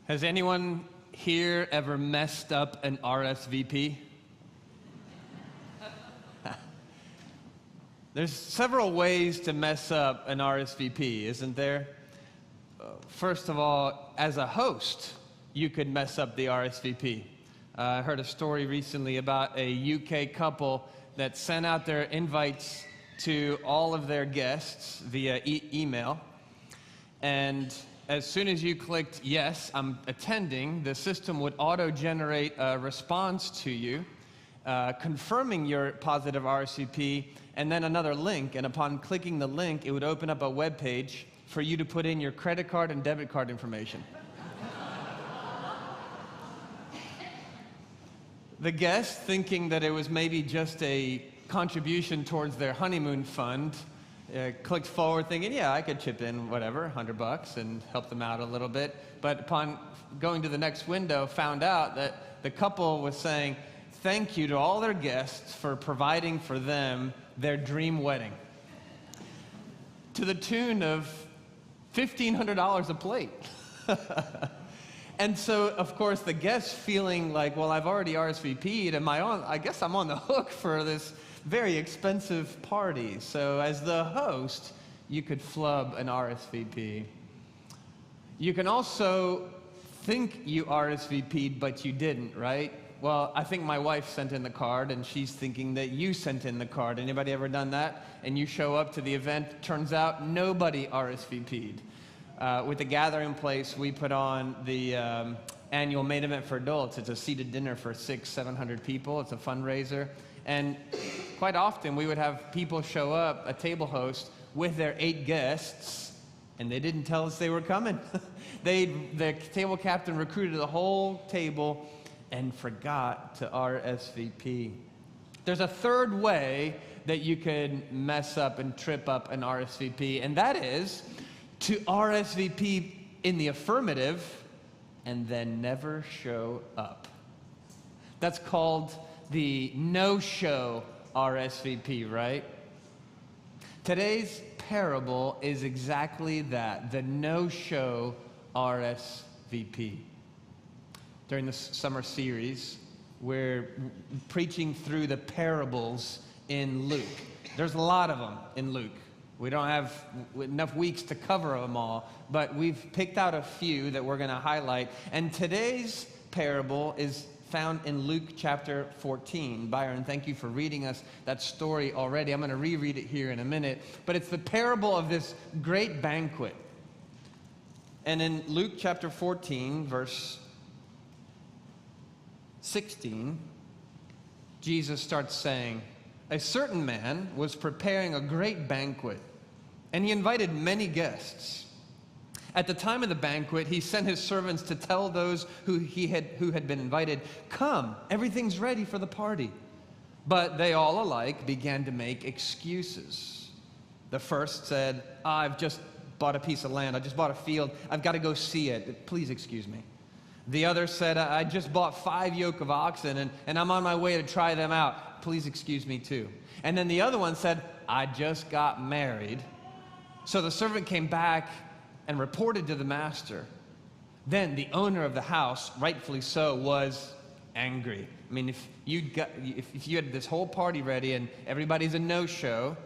Has anyone here ever messed up an RSVP? There's several ways to mess up an RSVP, isn't there? First of all, as a host, you could mess up the RSVP. I heard a story recently about a UK couple that sent out their invites to all of their guests via email, and as soon as you clicked, yes, I'm attending, the system would auto-generate a response to you, confirming your positive RSVP, and then another link. And upon clicking the link, it would open up a web page for you to put in your credit card and debit card information. The guest, thinking that it was maybe just a contribution towards their honeymoon fund, clicked forward thinking, yeah, I could chip in whatever, $100 and help them out a little bit. But upon going to the next window, found out that the couple was saying thank you to all their guests for providing for them their dream wedding, to the tune of $1,500 a plate. And so, of course, the guests feeling like, well, I've already RSVP'd, I guess I'm on the hook for this very expensive party. So as the host, you could flub an RSVP. You can also think you RSVP'd, but you didn't, right? Well, I think my wife sent in the card, and she's thinking that you sent in the card. Anybody ever done that? And you show up to the event, turns out nobody RSVP'd. With the gathering place, we put on the annual main event for adults. It's a seated dinner for 600-700 people. It's a fundraiser. And quite often, we would have people show up, a table host, with their 8 guests, and they didn't tell us they were coming. The table captain recruited the whole table and forgot to RSVP. There's a third way that you could mess up and trip up an RSVP, and that is to RSVP in the affirmative and then never show up. That's called the no-show RSVP, right? Today's parable is exactly that, the no-show RSVP. During this summer series, we're preaching through the parables in Luke. There's a lot of them in Luke. We don't have enough weeks to cover them all, but we've picked out a few that we're going to highlight. And today's parable is found in Luke chapter 14. Byron, thank you for reading us that story already. I'm going to reread it here in a minute. But it's the parable of this great banquet. And in Luke chapter 14, verse 16, Jesus starts saying, "A certain man was preparing a great banquet, and he invited many guests. At the time of the banquet, he sent his servants to tell those who had been invited, 'Come, everything's ready for the party.' But they all alike began to make excuses. The first said, 'I've just bought a piece of land. I just bought a field. I've got to go see it. Please excuse me.' The other said, 'I just bought 5 yoke of oxen, and I'm on my way to try them out. Please excuse me too.' And then the other one said, 'I just got married.' So the servant came back and reported to the master. Then the owner of the house, rightfully so, was angry." I mean, if you had this whole party ready and everybody's a no-show,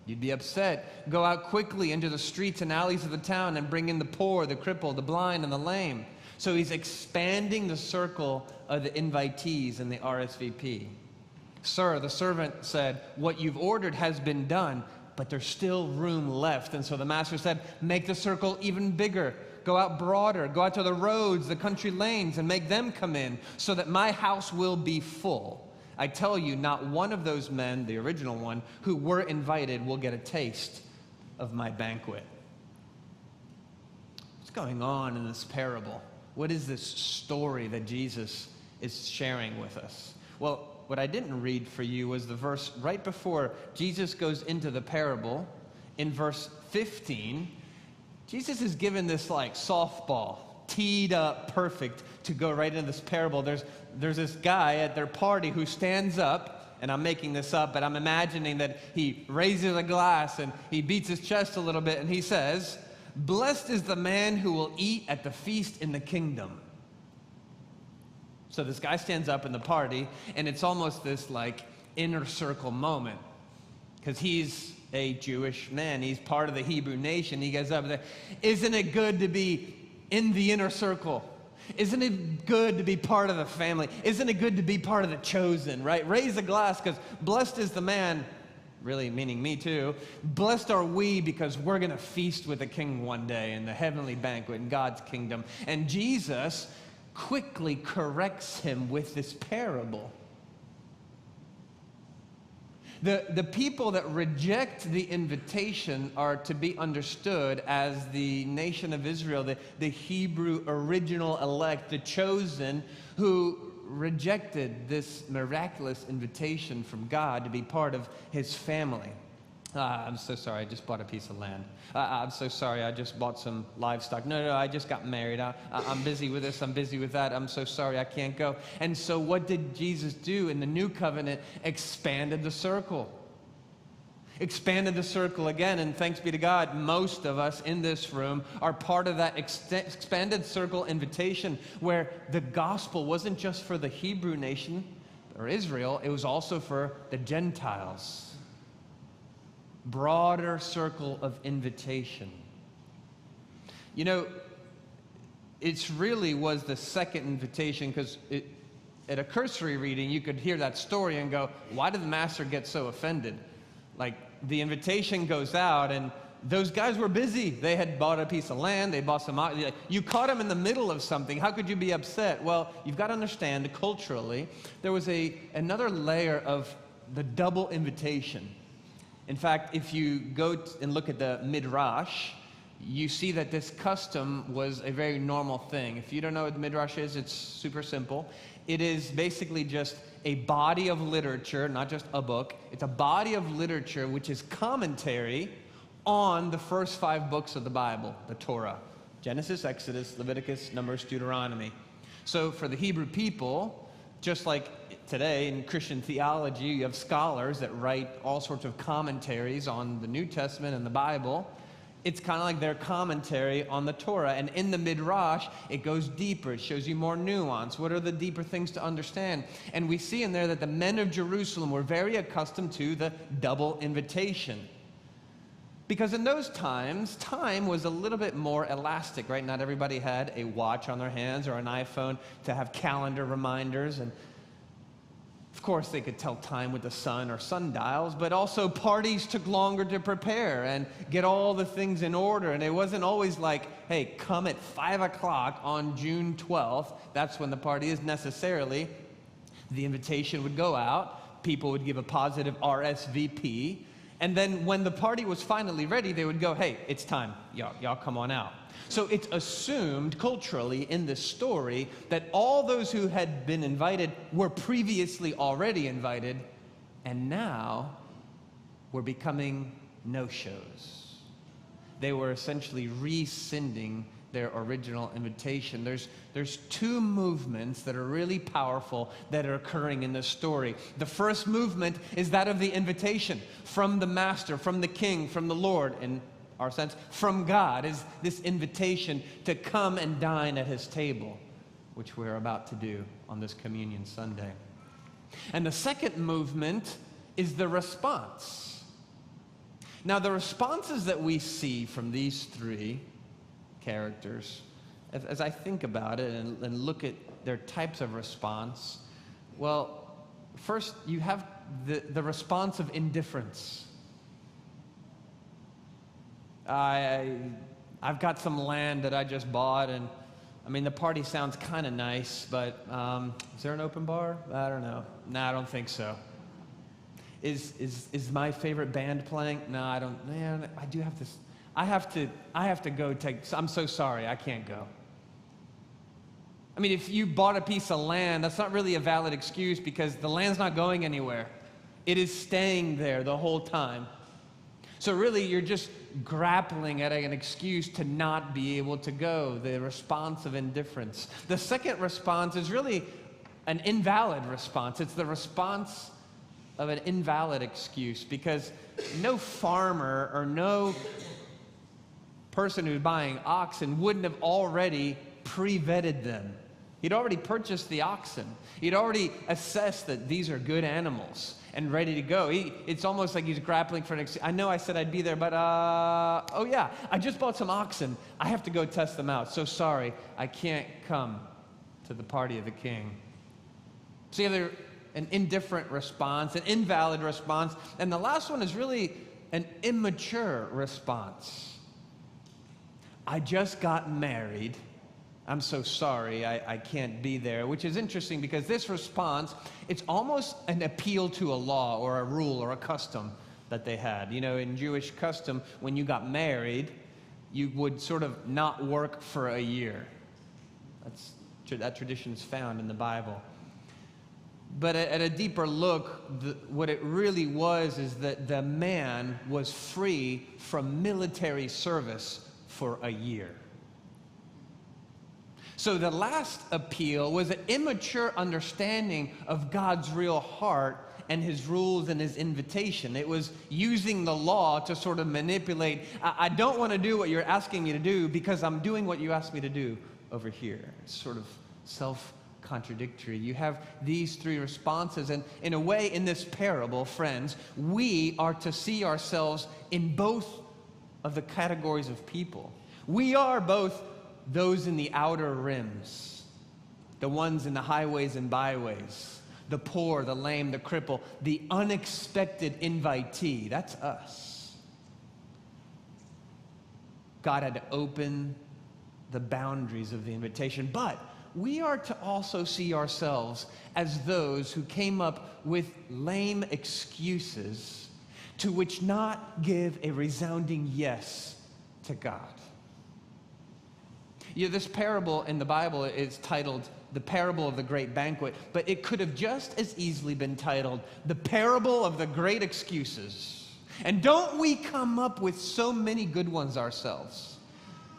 you'd be upset. "Go out quickly into the streets and alleys of the town and bring in the poor, the crippled, the blind, and the lame." So he's expanding the circle of the invitees in the RSVP. "Sir," the servant said, "what you've ordered has been done, but there's still room left." And so the master said, "Make the circle even bigger. Go out broader. Go out to the roads, the country lanes, and make them come in, so that my house will be full. I tell you, not one of those men," the original one, "who were invited will get a taste of my banquet." What's going on in this parable? What is this story that Jesus is sharing with us? Well, what I didn't read for you was the verse right before Jesus goes into the parable. In verse 15, Jesus is given this like softball, teed up perfect to go right into this parable. There's this guy at their party who stands up, and I'm making this up, but I'm imagining that he raises a glass and he beats his chest a little bit, and he says, "Blessed is the man who will eat at the feast in the kingdom." So this guy stands up in the party, and it's almost this like inner circle moment, because he's a Jewish man. He's part of the Hebrew nation. He gets up and says, isn't it good to be in the inner circle? Isn't it good to be part of the family? Isn't it good to be part of the chosen, right? Raise a glass, because blessed is the man, really meaning me too. Blessed are we, because we're going to feast with the king one day in the heavenly banquet in God's kingdom. And Jesus quickly corrects him with this parable. The people that reject the invitation are to be understood as the nation of Israel, the Hebrew original elect, the chosen, who rejected this miraculous invitation from God to be part of his family. I'm so sorry, I just bought a piece of land. I'm so sorry, I just bought some livestock. No, I just got married. I'm busy with this, I'm busy with that. I'm so sorry, I can't go. And so what did Jesus do in the new covenant? Expanded the circle. Expanded the circle again, and thanks be to God, most of us in this room are part of that expanded circle invitation, where the gospel wasn't just for the Hebrew nation or Israel, it was also for the Gentiles. Broader circle of invitation. You know, it really was the second invitation, because at a cursory reading, you could hear that story and go, why did the master get so offended? Like, the invitation goes out, and those guys were busy. They had bought a piece of land, they bought some, you caught them in the middle of something. How could you be upset? Well, you've got to understand, culturally, there was another layer of the double invitation. In fact, if you go and look at the Midrash, you see that this custom was a very normal thing. If you don't know what the Midrash is, it's super simple. It is basically just a body of literature, not just a book. It's a body of literature which is commentary on the first 5 books of the Bible, the Torah. Genesis, Exodus, Leviticus, Numbers, Deuteronomy. So for the Hebrew people, just like today in Christian theology, you have scholars that write all sorts of commentaries on the New Testament and the Bible. It's kind of like their commentary on the Torah. And in the Midrash, it goes deeper. It shows you more nuance. What are the deeper things to understand? And we see in there that the men of Jerusalem were very accustomed to the double invitation. Because in those times, time was a little bit more elastic, right? Not everybody had a watch on their hands or an iPhone to have calendar reminders. And of course, they could tell time with the sun or sundials, but also parties took longer to prepare and get all the things in order. And it wasn't always like, hey, come at 5 o'clock on June 12th. That's when the party is. Necessarily. The invitation would go out. People would give a positive RSVP. And then when the party was finally ready, they would go, hey, it's time. Y'all come on out. So it's assumed culturally in this story that all those who had been invited were previously already invited, and now were becoming no-shows. They were essentially rescinding their original invitation. There's 2 movements that are really powerful that are occurring in this story. The first movement is that of the invitation from the master, from the king, from the Lord, in our sense, from God, is this invitation to come and dine at his table, which we're about to do on this Communion Sunday. And the second movement is the response. Now, the responses that we see from these 3 characters, as I think about it and look at their types of response, well, first you have the response of indifference. I've got some land that I just bought, and I mean, the party sounds kind of nice, but is there an open bar? I don't know. No, I don't think so. Is my favorite band playing? No, I don't. Man, I do have this. I have to go take. I'm so sorry, I can't go. I mean, if you bought a piece of land, that's not really a valid excuse, because the land's not going anywhere. It is staying there the whole time. So really, you're just grappling at an excuse to not be able to go, the response of indifference. The second response is really an invalid response. It's the response of an invalid excuse, because no farmer or no person who's buying oxen wouldn't have already pre-vetted them. He'd already purchased the oxen. He'd already assessed that these are good animals and ready to go. It's almost like he's grappling for an excuse. I know I said I'd be there, but oh yeah, I just bought some oxen. I have to go test them out. So sorry, I can't come to the party of the king. So you have an indifferent response, an invalid response, and the last one is really an immature response. I just got married. I'm so sorry, I can't be there, which is interesting because this response, it's almost an appeal to a law or a rule or a custom that they had. You know, in Jewish custom, when you got married, you would sort of not work for a year. That tradition is found in the Bible. But at a deeper look, what it really was is that the man was free from military service for a year. So the last appeal was an immature understanding of God's real heart and his rules and his invitation. It was using the law to sort of manipulate. I don't want to do what you're asking me to do because I'm doing what you asked me to do over here. It's sort of self-contradictory. You have these three responses, and in a way, in this parable, friends, we are to see ourselves in both of the categories of people. We are both those in the outer rims, the ones in the highways and byways, the poor, the lame, the cripple, the unexpected invitee. That's us. God had to open the boundaries of the invitation, but we are to also see ourselves as those who came up with lame excuses to which not give a resounding yes to God. You know, this parable in the Bible is titled the parable of the great banquet, but it could have just as easily been titled the parable of the great excuses. And don't we come up with so many good ones ourselves?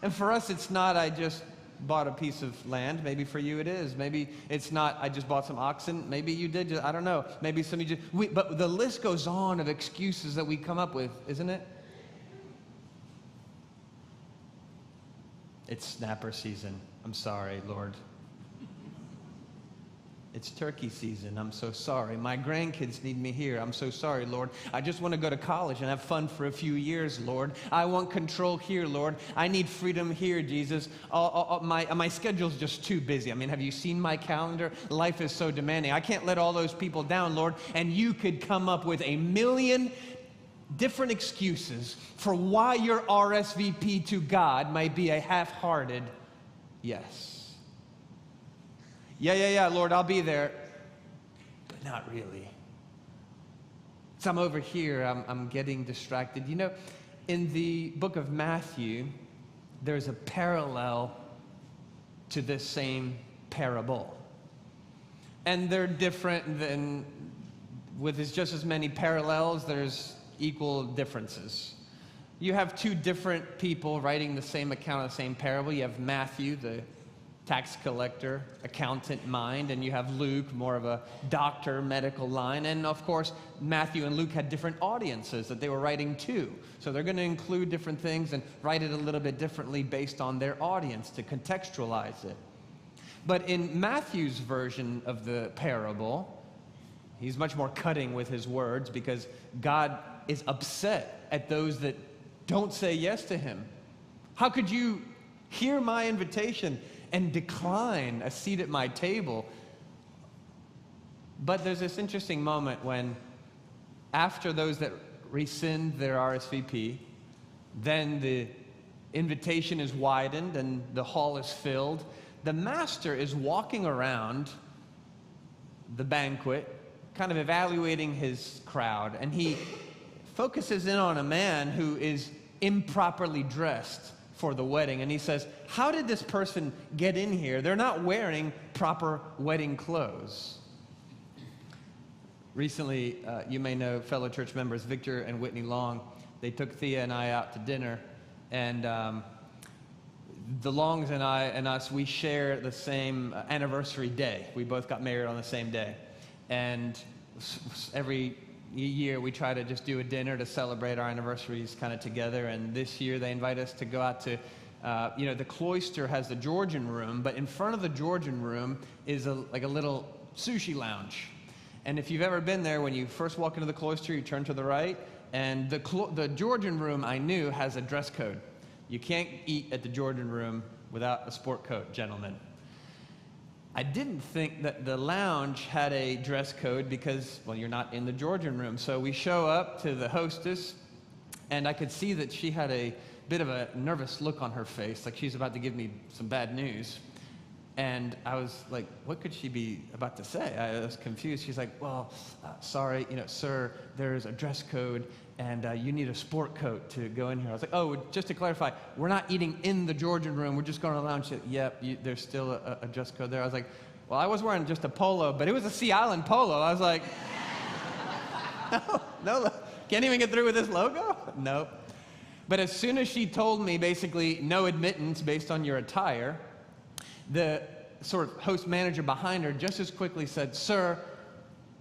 And for us, it's not, I just bought a piece of land. Maybe for you it is. Maybe it's not, I just bought some oxen. Maybe you did, I don't know. Maybe some of you just, but the list goes on of excuses that we come up with, isn't it? It's snapper season. I'm sorry, Lord. It's turkey season. I'm so sorry. My grandkids need me here. I'm so sorry, Lord. I just want to go to college and have fun for a few years, Lord. I want control here, Lord. I need freedom here, Jesus. My schedule's just too busy. I mean, have you seen my calendar? Life is so demanding. I can't let all those people down, Lord. And you could come up with a million different excuses for why your RSVP to God might be a half-hearted yes. Yeah, Lord, I'll be there, but not really. So I'm over here, I'm getting distracted. You know, in the book of Matthew, there's a parallel to this same parable. And they're different than, with just as many parallels, there's equal differences. You have two different people writing the same account of the same parable. You have Matthew, the tax collector, accountant mind, and you have Luke, more of a doctor, medical line. And of course, Matthew and Luke had different audiences that they were writing to. So they're going to include different things and write it a little bit differently based on their audience to contextualize it. But in Matthew's version of the parable, he's much more cutting with his words because God is upset at those that don't say yes to him. How could you hear my invitation and decline a seat at my table? But there's this interesting moment when, after those that rescind their RSVP, then the invitation is widened and the hall is filled. The master is walking around the banquet, kind of evaluating his crowd, and he focuses in on a man who is improperly dressed for the wedding, and he says, how did this person get in here? They're not wearing proper wedding clothes. Recently, you may know fellow church members Victor and Whitney Long. They took Thea and I out to dinner, and the Longs and I and us, we share the same anniversary day. We both got married on the same day, and every year we try to just do a dinner to celebrate our anniversaries kind of together. And this year they invite us to go out to The cloister has the Georgian room, but in front of the Georgian room is like a little sushi lounge. And if you've ever been there, when you first walk into the cloister, you turn to the right, and the Georgian room, I knew, has a dress code. You can't eat at the Georgian room without a sport coat, gentlemen. I didn't think that the lounge had a dress code because, well, you're not in the Georgian room. So we show up to the hostess, and I could see that she had a bit of a nervous look on her face, like she's about to give me some bad news. And I was like, what could she be about to say? I was confused. She's like, well, sorry, sir, there's a dress code, and you need a sport coat to go in here. I was like, oh, just to clarify, we're not eating in the Georgian room. We're just going to the lounge. Yep, there's still a dress code there. I was like, well, I was wearing just a polo, but it was a Sea Island polo. I was like, no, can't even get through with this logo? Nope. But as soon as she told me, basically, no admittance based on your attire, the sort of host manager behind her just as quickly said, sir,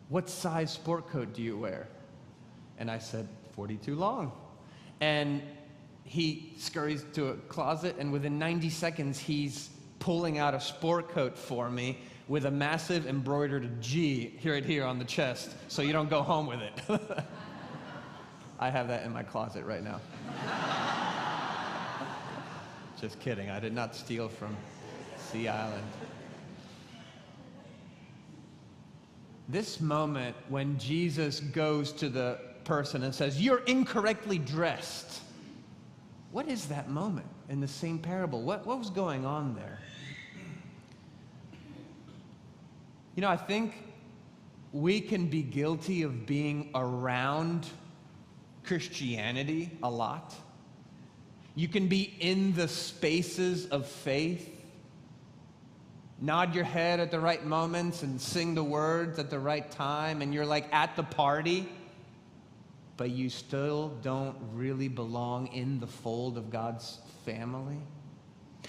what size sport coat do you wear? And I said, 42 long. And he scurries to a closet, and within 90 seconds, he's pulling out a sport coat for me with a massive embroidered G right here on the chest, so you don't go home with it. I have that in my closet right now. Just kidding. I did not steal from Sea Island. This moment when Jesus goes to the person and says, you're incorrectly dressed. What is that moment in the same parable? What was going on there? I think we can be guilty of being around Christianity a lot. You can be in the spaces of faith, nod your head at the right moments and sing the words at the right time, and you're like at the party, but you still don't really belong in the fold of God's family.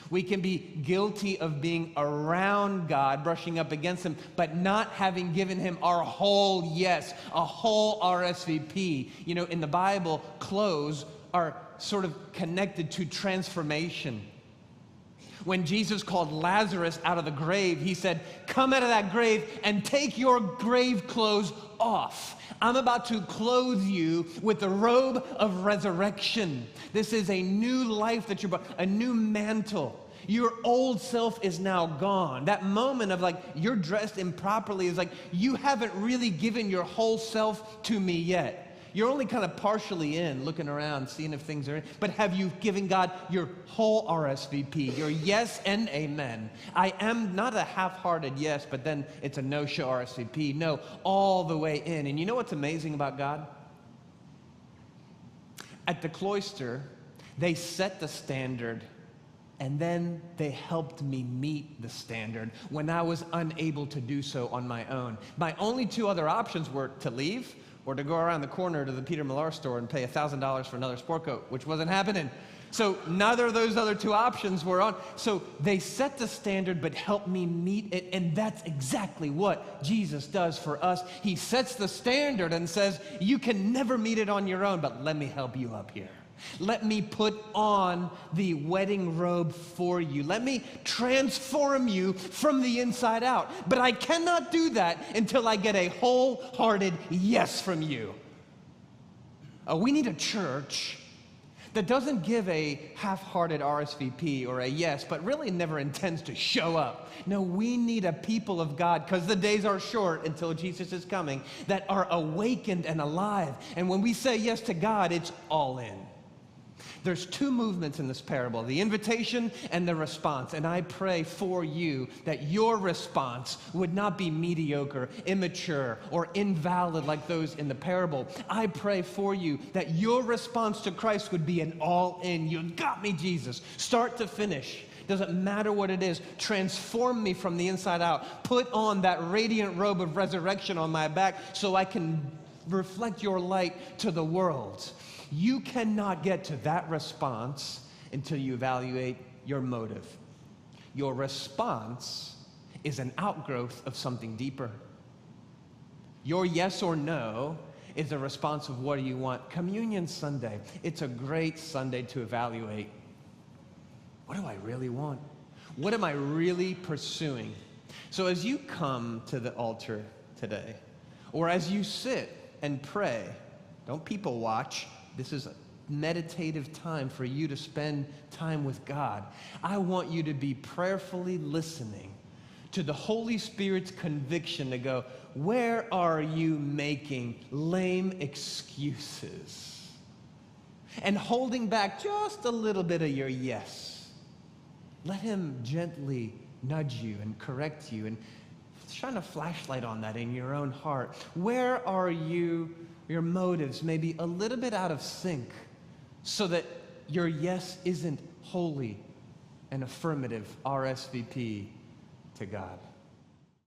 We can be guilty of being around God, brushing up against Him, but not having given Him our whole yes, a whole RSVP. In the Bible, clothes are sort of connected to transformation. When Jesus called Lazarus out of the grave, He said, come out of that grave and take your grave clothes off. I'm about to clothe you with the robe of resurrection. This is a new life that you're, a new mantle. Your old self is now gone. That moment of like, you're dressed improperly is like, you haven't really given your whole self to me yet. You're only kind of partially in, looking around, seeing if things are in. But have you given God your whole RSVP, your yes and amen? I am not a half-hearted yes, but then it's a no-show RSVP. No, all the way in. And you know what's amazing about God? At the cloister, they set the standard, and then they helped me meet the standard when I was unable to do so on my own. My only two other options were to leave or to go around the corner to the Peter Millar store and pay $1,000 for another sport coat, which wasn't happening. So neither of those other two options were on. So they set the standard but helped me meet it, and that's exactly what Jesus does for us. He sets the standard and says, you can never meet it on your own, but let me help you up here. Let me put on the wedding robe for you. Let me transform you from the inside out. But I cannot do that until I get a wholehearted yes from you. We need a church that doesn't give a half-hearted RSVP or a yes, but really never intends to show up. No, we need a people of God, because the days are short until Jesus is coming, that are awakened and alive. And when we say yes to God, it's all in. There's two movements in this parable, the invitation and the response. And I pray for you that your response would not be mediocre, immature, or invalid like those in the parable. I pray for you that your response to Christ would be an all-in. You got me, Jesus, start to finish. Doesn't matter what it is. Transform me from the inside out. Put on that radiant robe of resurrection on my back so I can reflect your light to the world. You cannot get to that response until you evaluate your motive. Your response is an outgrowth of something deeper. Your yes or no is a response of what do you want. Communion Sunday, it's a great Sunday to evaluate. what do I really want? What am I really pursuing? So as you come to the altar today, or as you sit and pray, don't people watch. This is a meditative time for you to spend time with God. I want you to be prayerfully listening to the Holy Spirit's conviction to go, where are you making lame excuses and holding back just a little bit of your yes? Let him gently nudge you and correct you and shine a flashlight on that in your own heart. Where are your motives maybe a little bit out of sync so that your yes isn't wholly an affirmative RSVP to God?